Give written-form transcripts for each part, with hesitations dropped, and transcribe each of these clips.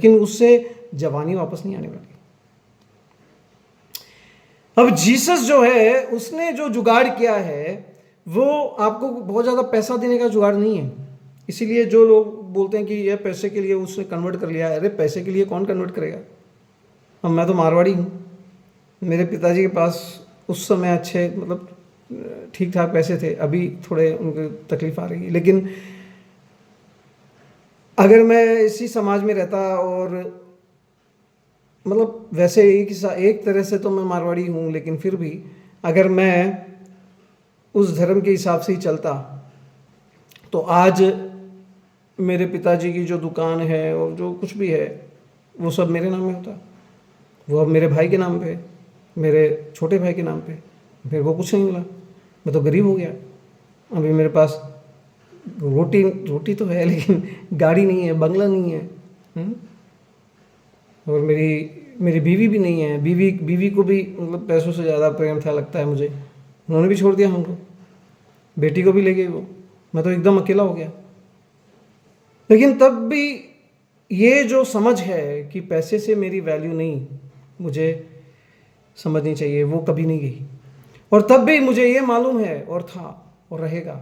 लेकिन उससे जवानी वापस नहीं आने वाली। अब जीसस जो है उसने जो जुगाड़ किया है वो आपको बहुत ज़्यादा पैसा देने का जुगाड़ नहीं है। इसीलिए जो लोग बोलते हैं कि यह पैसे के लिए उसने कन्वर्ट कर लिया है, अरे पैसे के लिए कौन कन्वर्ट करेगा। अब मैं तो मारवाड़ी हूँ, मेरे पिताजी के पास उस समय अच्छे मतलब ठीक ठाक पैसे थे, अभी थोड़े उनको तकलीफ आ रही है, लेकिन अगर मैं इसी समाज में रहता और मतलब वैसे एक तरह से तो मैं मारवाड़ी हूँ, लेकिन फिर भी अगर मैं उस धर्म के हिसाब से ही चलता तो आज मेरे पिताजी की जो दुकान है और जो कुछ भी है वो सब मेरे नाम में होता। वो अब मेरे भाई के नाम पे, मेरे छोटे भाई के नाम पे। मेरे को कुछ नहीं मिला, मैं तो गरीब हो गया। अभी मेरे पास रोटी तो है लेकिन गाड़ी नहीं है, बंगला नहीं है। और मेरी बीवी भी नहीं है। बीवी को भी मतलब पैसों से ज़्यादा प्रेम था लगता है मुझे, उन्होंने भी छोड़ दिया हमको। बेटी को भी ले गई वो, मैं तो एकदम अकेला हो गया। लेकिन तब भी ये जो समझ है कि पैसे से मेरी वैल्यू नहीं मुझे समझनी चाहिए, वो कभी नहीं गई। और तब भी मुझे ये मालूम है और था और रहेगा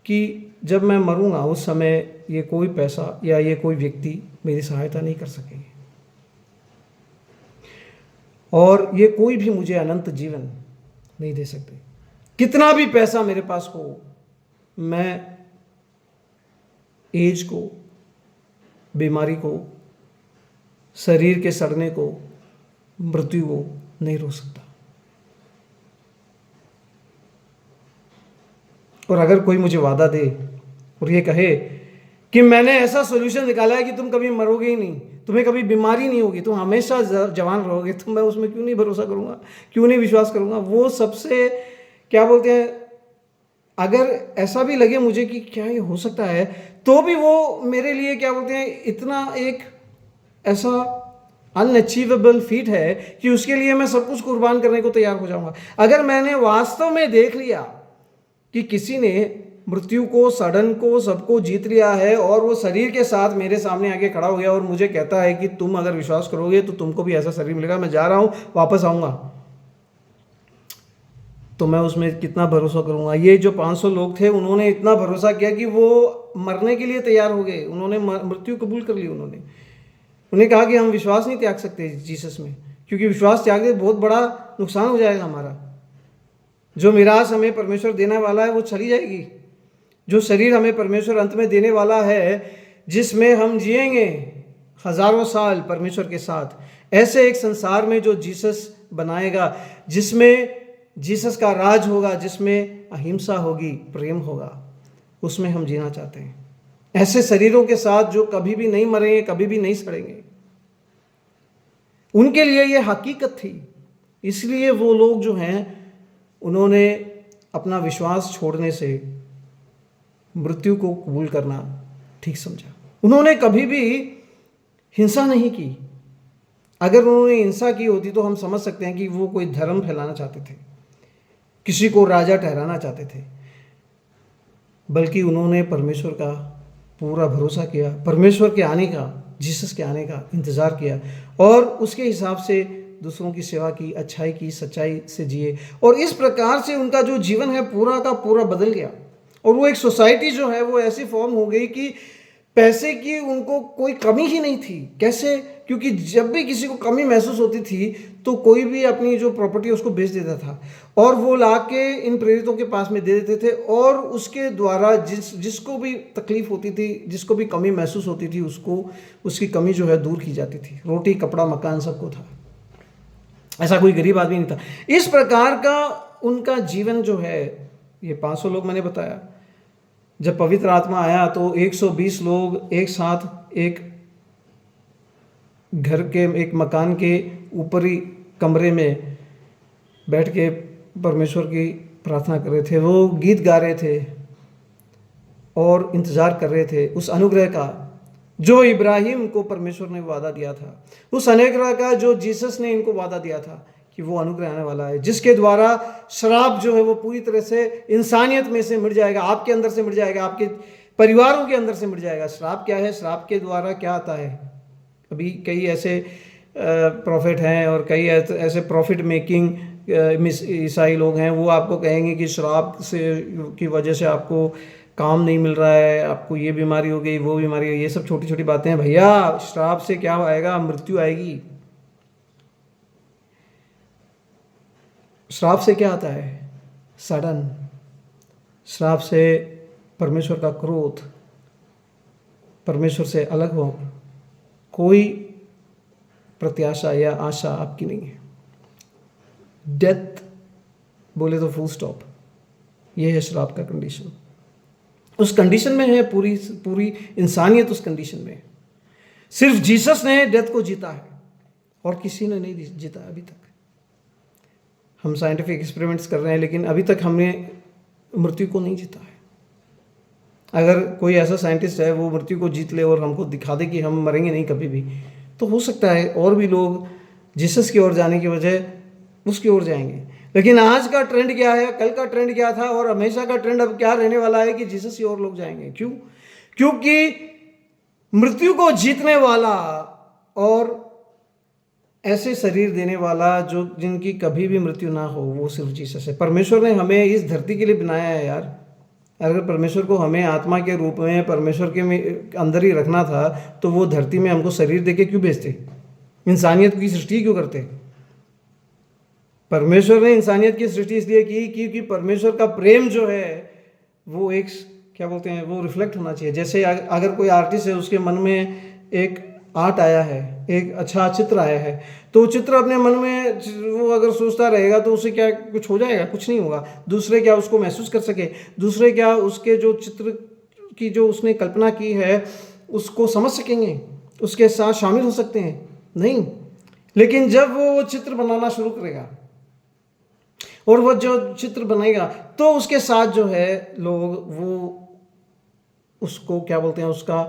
कि जब मैं मरूंगा उस समय ये कोई पैसा या ये कोई व्यक्ति मेरी सहायता नहीं कर सकेंगे, और ये कोई भी मुझे अनंत जीवन नहीं दे सकते। कितना भी पैसा मेरे पास हो, मैं एज को, बीमारी को, शरीर के सड़ने को, मृत्यु को नहीं रोक सकता। और अगर कोई मुझे वादा दे और ये कहे कि मैंने ऐसा सॉल्यूशन निकाला है कि तुम कभी मरोगे ही नहीं, तुम्हें कभी बीमारी नहीं होगी, तुम हमेशा जवान रहोगे, तो मैं उसमें क्यों नहीं भरोसा करूंगा, क्यों नहीं विश्वास करूंगा। वो सबसे क्या बोलते हैं, अगर ऐसा भी लगे मुझे कि क्या ये हो सकता है, तो भी वो मेरे लिए क्या बोलते हैं इतना एक ऐसा अनअचीवेबल फीट है कि उसके लिए मैं सब कुछ कुर्बान करने को तैयार हो जाऊंगा। अगर मैंने वास्तव में देख लिया कि किसी ने मृत्यु को, सड़न को, सबको जीत लिया है और वो शरीर के साथ मेरे सामने आके खड़ा हो गया और मुझे कहता है कि तुम अगर विश्वास करोगे तो तुमको भी ऐसा शरीर मिलेगा, मैं जा रहा हूं, वापस आऊंगा, तो मैं उसमें कितना भरोसा करूंगा। ये जो 500 लोग थे उन्होंने इतना भरोसा किया कि वो मरने के लिए तैयार हो गए, उन्होंने मृत्यु कबूल कर ली। उन्हें कहा कि हम विश्वास नहीं त्याग सकते जीसस में, क्योंकि विश्वास त्याग दे बहुत बड़ा नुकसान हो जाएगा हमारा। जो मिरास हमें परमेश्वर देने वाला है वो चली जाएगी। जो शरीर हमें परमेश्वर अंत में देने वाला है, जिसमें हम जिएंगे हजारों साल परमेश्वर के साथ, ऐसे एक संसार में जो जीसस बनाएगा, जिसमें जीसस का राज होगा, जिसमें अहिंसा होगी, प्रेम होगा, उसमें हम जीना चाहते हैं। ऐसे शरीरों के साथ जो कभी भी नहीं मरेंगे, कभी भी नहीं सड़ेंगे। उनके लिए यह हकीकत थी। इसलिए वो लोग जो हैं उन्होंने अपना विश्वास छोड़ने से मृत्यु को कबूल करना ठीक समझा। उन्होंने कभी भी हिंसा नहीं की। अगर उन्होंने हिंसा की होती तो हम समझ सकते हैं कि वो कोई धर्म फैलाना चाहते थे, किसी को राजा ठहराना चाहते थे, बल्कि उन्होंने परमेश्वर का पूरा भरोसा किया, परमेश्वर के आने का, जीसस के आने का इंतज़ार किया और उसके हिसाब से दूसरों की सेवा की, अच्छाई की, सच्चाई से जिए। और इस प्रकार से उनका जो जीवन है पूरा का पूरा बदल गया। और वो एक सोसाइटी जो है वो ऐसी फॉर्म हो गई कि पैसे की उनको कोई कमी ही नहीं थी। कैसे? क्योंकि जब भी किसी को कमी महसूस होती थी तो कोई भी अपनी जो प्रॉपर्टी उसको बेच देता था और वो लाके इन प्रेरितों के पास में दे देते थे, और उसके द्वारा जिसको भी तकलीफ होती थी, जिसको भी कमी महसूस होती थी, उसको उसकी कमी जो है दूर की जाती थी। रोटी, कपड़ा, मकान सबको था, ऐसा कोई गरीब आदमी नहीं था। इस प्रकार का उनका जीवन जो है, ये 500 लोग मैंने बताया। जब पवित्र आत्मा आया तो 120 लोग एक साथ एक घर के, एक मकान के ऊपरी कमरे में बैठ के परमेश्वर की प्रार्थना कर रहे थे। वो गीत गा रहे थे और इंतज़ार कर रहे थे उस अनुग्रह का जो इब्राहिम को परमेश्वर ने वादा दिया था, उस अनुग्रह का जो जीसस ने इनको वादा दिया था कि वो अनुग्रह आने वाला है, जिसके द्वारा श्राप जो है वो पूरी तरह से इंसानियत में से मिट जाएगा, आपके अंदर से मिट जाएगा, आपके परिवारों के अंदर से मिट जाएगा। श्राप क्या है? श्राप के द्वारा क्या आता है? अभी कई ऐसे प्रॉफिट हैं और कई ऐसे प्रॉफिट मेकिंग ईसाई लोग हैं, वो आपको कहेंगे कि शराब से की वजह से आपको काम नहीं मिल रहा है, आपको ये बीमारी हो गई, वो बीमारी हो गई। ये सब छोटी छोटी बातें हैं भैया। शराब से क्या आएगा? मृत्यु आएगी। श्राप से क्या आता है? सडन। श्राप से परमेश्वर का क्रोध, परमेश्वर से अलग हो, कोई प्रत्याशा या आशा आपकी नहीं है। डेथ बोले तो फुल स्टॉप। ये है श्राप का कंडीशन। उस कंडीशन में है पूरी पूरी इंसानियत, उस कंडीशन में। सिर्फ जीसस ने डेथ को जीता है और किसी ने नहीं जीता अभी तक। हम साइंटिफिक एक्सपेरिमेंट्स कर रहे हैं, लेकिन अभी तक हमने मृत्यु को नहीं जीता है। अगर कोई ऐसा साइंटिस्ट है वो मृत्यु को जीत ले और हमको दिखा दे कि हम मरेंगे नहीं कभी भी, तो हो सकता है और भी लोग जीसस की ओर जाने की वजह उसकी ओर जाएंगे। लेकिन आज का ट्रेंड क्या है, कल का ट्रेंड क्या था और हमेशा का ट्रेंड अब क्या रहने वाला है कि जीसस की ओर लोग जाएंगे। क्यों? क्योंकि मृत्यु को जीतने वाला और ऐसे शरीर देने वाला जो जिनकी कभी भी मृत्यु ना हो, वो सिर्फ जीसस है। परमेश्वर ने हमें इस धरती के लिए बनाया है यार। अगर परमेश्वर को हमें आत्मा के रूप में परमेश्वर के अंदर ही रखना था, तो वो धरती में हमको शरीर देके क्यों भेजते? इंसानियत की सृष्टि क्यों करते? परमेश्वर ने इंसानियत की सृष्टि इसलिए की क्योंकि परमेश्वर का प्रेम जो है वो एक क्या बोलते हैं, वो रिफ्लेक्ट होना चाहिए। जैसे अगर कोई आर्टिस्ट है, उसके मन में एक आर्ट आया है, एक अच्छा चित्र आया है, तो चित्र अपने मन में वो अगर सोचता रहेगा तो उसे क्या कुछ हो जाएगा? कुछ नहीं होगा। दूसरे क्या उसको महसूस कर सके? दूसरे क्या उसके जो चित्र की जो उसने कल्पना की है उसको समझ सकेंगे? उसके साथ शामिल हो सकते हैं? नहीं। लेकिन जब वो चित्र बनाना शुरू करेगा और वो जो चित्र बनेगा, तो उसके साथ जो है लोग वो उसको क्या बोलते हैं, उसका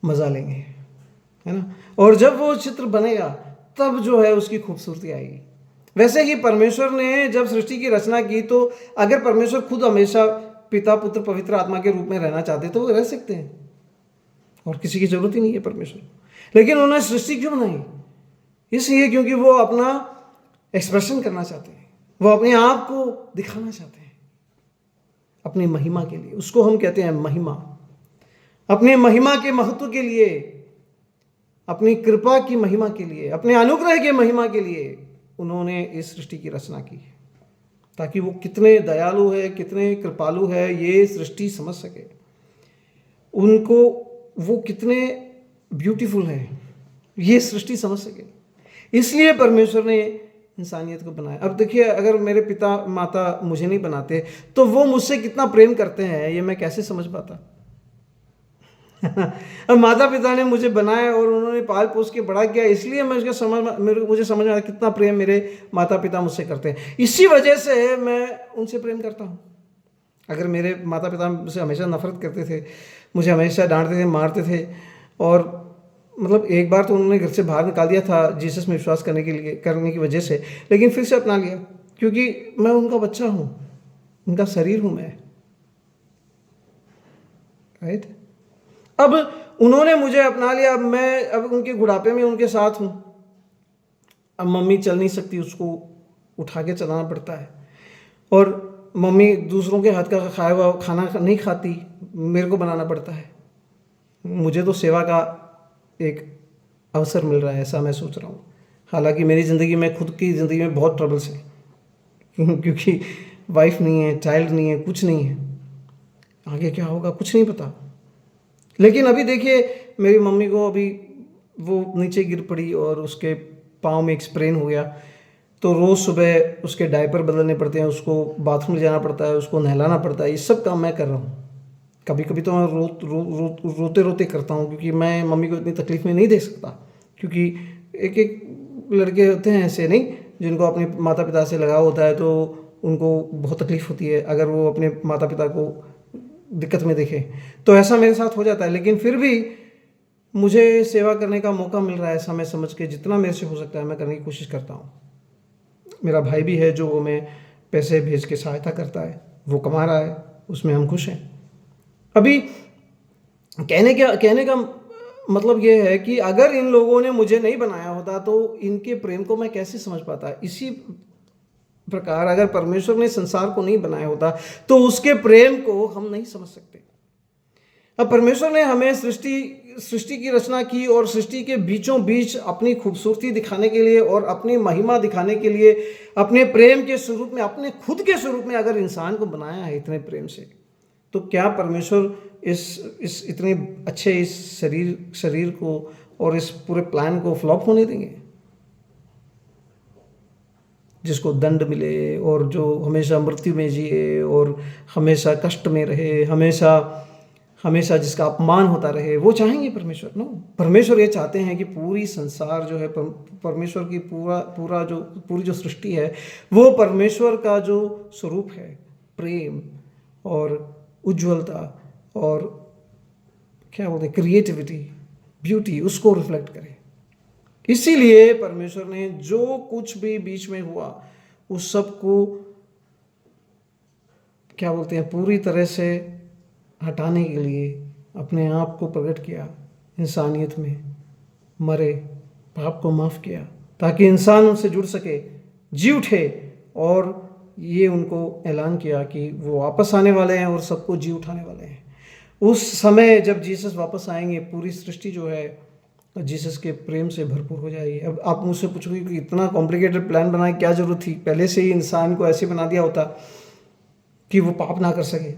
मजा लेंगे, है ना। और जब वो चित्र बनेगा तब जो है उसकी खूबसूरती आएगी। वैसे ही परमेश्वर ने जब सृष्टि की रचना की, तो अगर परमेश्वर खुद हमेशा पिता पुत्र पवित्र आत्मा के रूप में रहना चाहते तो वो रह सकते हैं और किसी की जरूरत ही नहीं है परमेश्वर। लेकिन उन्होंने सृष्टि क्यों बनाई? इसलिए क्योंकि वो अपना एक्सप्रेशन करना चाहते हैं, वो अपने आप को दिखाना चाहते हैं अपनी महिमा के लिए। उसको हम कहते हैं महिमा। अपने महिमा के महत्व के लिए, अपनी कृपा की महिमा के लिए, अपने अनुग्रह के महिमा के लिए उन्होंने इस सृष्टि की रचना की है, ताकि वो कितने दयालु है, कितने कृपालु है, ये सृष्टि समझ सके उनको, वो कितने ब्यूटीफुल है, ये सृष्टि समझ सके। इसलिए परमेश्वर ने इंसानियत को बनाया। अब देखिए, अगर मेरे पिता माता मुझे नहीं बनाते तो वो मुझसे कितना प्रेम करते हैं ये मैं कैसे समझ पाता। अब माता पिता ने मुझे बनाया और उन्होंने पाल पोस के बड़ा किया, इसलिए मैं मुझे समझ में आया कितना प्रेम मेरे माता पिता मुझसे करते हैं। इसी वजह से मैं उनसे प्रेम करता हूँ। अगर मेरे माता पिता मुझसे हमेशा नफरत करते थे, मुझे हमेशा डांटते थे, मारते थे, और मतलब एक बार तो उन्होंने घर से बाहर निकाल दिया था जीसस में विश्वास करने की वजह से, लेकिन फिर से अपना लिया क्योंकि मैं उनका बच्चा हूँ, उनका शरीर हूँ मैं, राइट। अब उन्होंने मुझे अपना लिया, मैं अब उनके बुढ़ापे में उनके साथ हूँ। अब मम्मी चल नहीं सकती, उसको उठा के चलाना पड़ता है, और मम्मी दूसरों के हाथ का खाया हुआ खाना नहीं खाती, मेरे को बनाना पड़ता है। मुझे तो सेवा का एक अवसर मिल रहा है, ऐसा मैं सोच रहा हूँ। हालांकि मेरी ज़िंदगी में, खुद की ज़िंदगी में बहुत ट्रबल्स हैं क्योंकि वाइफ नहीं है, चाइल्ड नहीं है, कुछ नहीं है। आगे क्या होगा कुछ नहीं पता। लेकिन अभी देखिए, मेरी मम्मी को अभी वो नीचे गिर पड़ी और उसके पाँव में एक स्प्रेन हो गया, तो रोज़ सुबह उसके डायपर बदलने पड़ते हैं, उसको बाथरूम ले जाना पड़ता है, उसको नहलाना पड़ता है। ये सब काम मैं कर रहा हूँ। कभी कभी तो मैं रोते रोते करता हूँ, क्योंकि मैं मम्मी को इतनी तकलीफ़ में नहीं दे सकता। क्योंकि एक एक लड़के होते हैं ऐसे नहीं, जिनको अपने माता पिता से लगाव होता है, तो उनको बहुत तकलीफ़ होती है अगर वो अपने माता पिता को दिक्कत में देखे। तो ऐसा मेरे साथ हो जाता है, लेकिन फिर भी मुझे सेवा करने का मौका मिल रहा है, ऐसा मैं समझ के जितना मेरे से हो सकता है मैं करने की कोशिश करता हूँ। मेरा भाई भी है जो हमें पैसे भेज के सहायता करता है, वो कमा रहा है, उसमें हम खुश हैं। अभी कहने का मतलब ये है कि अगर इन लोगों ने मुझे नहीं बनाया होता तो इनके प्रेम को मैं कैसे समझ पाता। इसी प्रकार अगर परमेश्वर ने संसार को नहीं बनाया होता तो उसके प्रेम को हम नहीं समझ सकते। अब परमेश्वर ने हमें सृष्टि की रचना की और सृष्टि के बीचों बीच अपनी खूबसूरती दिखाने के लिए और अपनी महिमा दिखाने के लिए अपने प्रेम के स्वरूप में, अपने खुद के स्वरूप में अगर इंसान को बनाया है इतने प्रेम से, तो क्या परमेश्वर इस इतने अच्छे इस शरीर को और इस पूरे प्लान को फ्लॉप होने देंगे, जिसको दंड मिले और जो हमेशा मृत्यु में जिए और हमेशा कष्ट में रहे, हमेशा जिसका अपमान होता रहे, वो चाहेंगे परमेश्वर? नो, परमेश्वर ये चाहते हैं कि पूरी संसार जो है, परमेश्वर की पूरी जो सृष्टि है वो परमेश्वर का जो स्वरूप है, प्रेम और उज्ज्वलता और क्या बोलते हैं, क्रिएटिविटी, ब्यूटी, उसको रिफ्लेक्ट करे। इसीलिए परमेश्वर ने जो कुछ भी बीच में हुआ उस सब को क्या बोलते हैं, पूरी तरह से हटाने के लिए अपने आप को प्रकट किया, इंसानियत में मरे, पाप को माफ़ किया ताकि इंसान उनसे जुड़ सके, जी उठे, और ये उनको ऐलान किया कि वो वापस आने वाले हैं और सबको जी उठाने वाले हैं। उस समय जब जीसस वापस आएंगे, पूरी सृष्टि जो है जीसस के प्रेम से भरपूर हो जाएगी। अब आप मुझसे पूछोगे कि इतना कॉम्प्लिकेटेड प्लान बनाने की क्या जरूरत थी? पहले से ही इंसान को ऐसे बना दिया होता कि वो पाप ना कर सके।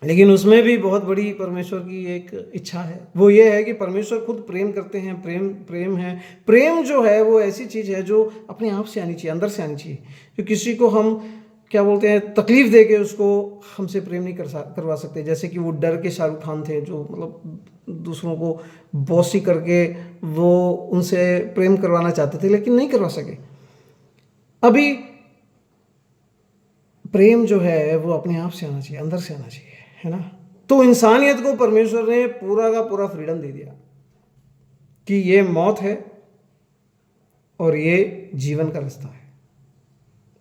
लेकिन उसमें भी बहुत बड़ी परमेश्वर की एक इच्छा है, वो ये है कि परमेश्वर खुद प्रेम करते हैं। प्रेम है। प्रेम जो है वो ऐसी चीज़ है जो अपने आप से आनी चाहिए, अंदर से आनी चाहिए। जो किसी को हम क्या बोलते हैं, तकलीफ दे के उसको हमसे प्रेम नहीं करवा सकते। जैसे कि वो डर के शाहरुख खान थे, जो मतलब दूसरों को बॉसी करके वो उनसे प्रेम करवाना चाहते थे लेकिन नहीं करवा सके। अभी प्रेम जो है वो अपने आप से आना चाहिए, अंदर से आना चाहिए, है ना। तो इंसानियत को परमेश्वर ने पूरा का पूरा फ्रीडम दे दिया कि ये मौत है और ये जीवन का रास्ता है।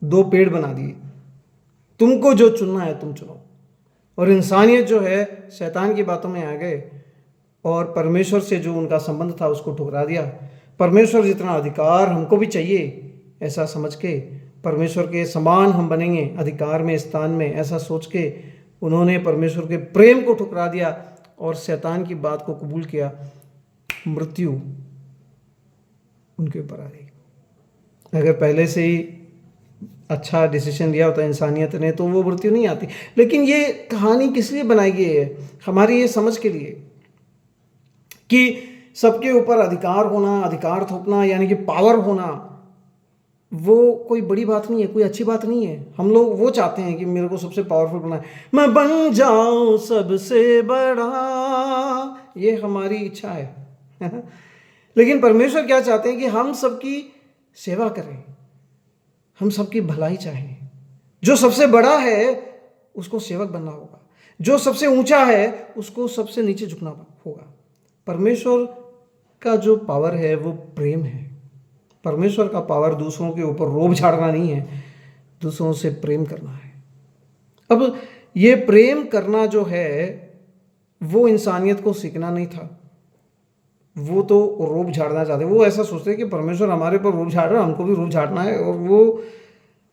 दो पेड़ बना दिए, तुमको जो चुनना है तुम चुनो। और इंसानियत जो है शैतान की बातों में आ गए और परमेश्वर से जो उनका संबंध था उसको ठुकरा दिया। परमेश्वर जितना अधिकार हमको भी चाहिए ऐसा समझ के, परमेश्वर के समान हम बनेंगे अधिकार में, स्थान में, ऐसा सोच के उन्होंने परमेश्वर के प्रेम को ठुकरा दिया और शैतान की बात को कबूल किया। मृत्यु उनके ऊपर आ गई। अगर पहले से ही अच्छा डिसीजन लिया होता इंसानियत ने तो वो मृत्यु नहीं आती। लेकिन ये कहानी किस लिए बनाई गई है? हमारी ये समझ के लिए कि सबके ऊपर अधिकार होना, अधिकार थोपना, यानी कि पावर होना, वो कोई बड़ी बात नहीं है, कोई अच्छी बात नहीं है। हम लोग वो चाहते हैं कि मेरे को सबसे पावरफुल बनाए, मैं बन जाऊं सबसे बड़ा, ये हमारी इच्छा है। लेकिन परमेश्वर क्या चाहते हैं कि हम सबकी सेवा करें, हम सबकी भलाई चाहें। जो सबसे बड़ा है उसको सेवक बनना होगा, जो सबसे ऊंचा है उसको सबसे नीचे झुकना होगा। परमेश्वर का जो पावर है वो प्रेम है। परमेश्वर का पावर दूसरों के ऊपर रोब झाड़ना नहीं है, दूसरों से प्रेम करना है। अब ये प्रेम करना जो है वो इंसानियत को सीखना नहीं था, वो तो रोब झाड़ना चाहते। वो ऐसा सोचते हैं कि परमेश्वर हमारे पर रोब झाड़ रहा है, हमको भी रोब झाड़ना है। और वो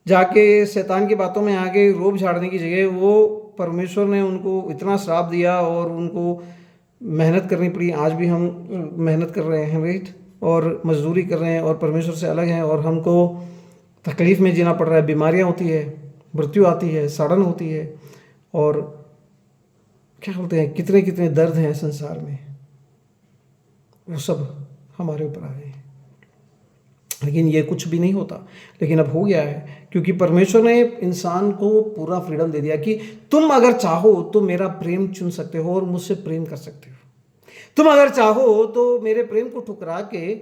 जाके शैतान की बातों में आके रोब झाड़ने की जगह वो परमेश्वर ने उनको इतना श्राप दिया और उनको मेहनत करनी पड़ी। आज भी हम मेहनत कर रहे हैं, राइट, और मजदूरी कर रहे हैं और परमेश्वर से अलग हैं और हमको तकलीफ़ में जीना पड़ रहा है। बीमारियां होती है, मृत्यु आती है, सड़न होती है, और क्या बोलते हैं, कितने कितने दर्द हैं संसार में, वो सब हमारे ऊपर आ गए हैं। लेकिन ये कुछ भी नहीं होता, लेकिन अब हो गया है क्योंकि परमेश्वर ने इंसान को पूरा फ्रीडम दे दिया कि तुम अगर चाहो तो मेरा प्रेम चुन सकते हो और मुझसे प्रेम कर सकते हो। तुम अगर चाहो तो मेरे प्रेम को ठुकरा के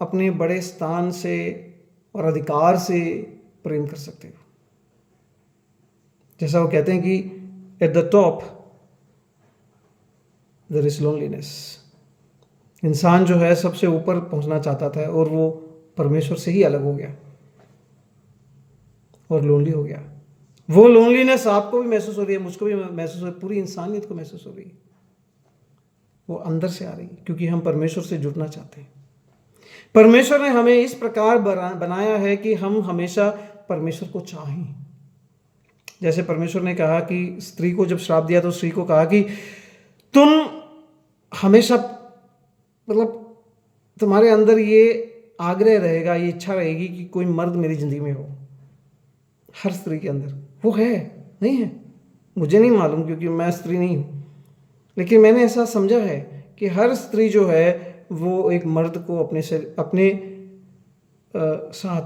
अपने बड़े स्थान से और अधिकार से प्रेम कर सकते हो। जैसा वो कहते हैं कि at the top there is loneliness. इंसान जो है सबसे ऊपर पहुंचना चाहता था और वो परमेश्वर से ही अलग हो गया और लोनली हो गया। वो लोनलीनेस आपको भी महसूस हो रही है, मुझको भी महसूस हो रही है, पूरी इंसानियत को महसूस हो रही है। वो अंदर से आ रही है, क्योंकि हम परमेश्वर से जुड़ना चाहते हैं। परमेश्वर ने हमें इस प्रकार बनाया है कि हम हमेशा परमेश्वर को चाहें। जैसे परमेश्वर ने कहा कि स्त्री को जब श्राप दिया तो स्त्री को कहा कि तुम हमेशा, मतलब तुम्हारे अंदर ये आग्रह रहेगा, ये इच्छा रहेगी कि कोई मर्द मेरी जिंदगी में हो। हर स्त्री के अंदर वो है, नहीं है मुझे नहीं मालूम, क्योंकि मैं स्त्री नहीं हूँ, लेकिन मैंने ऐसा समझा है कि हर स्त्री जो है वो एक मर्द को अपने साथ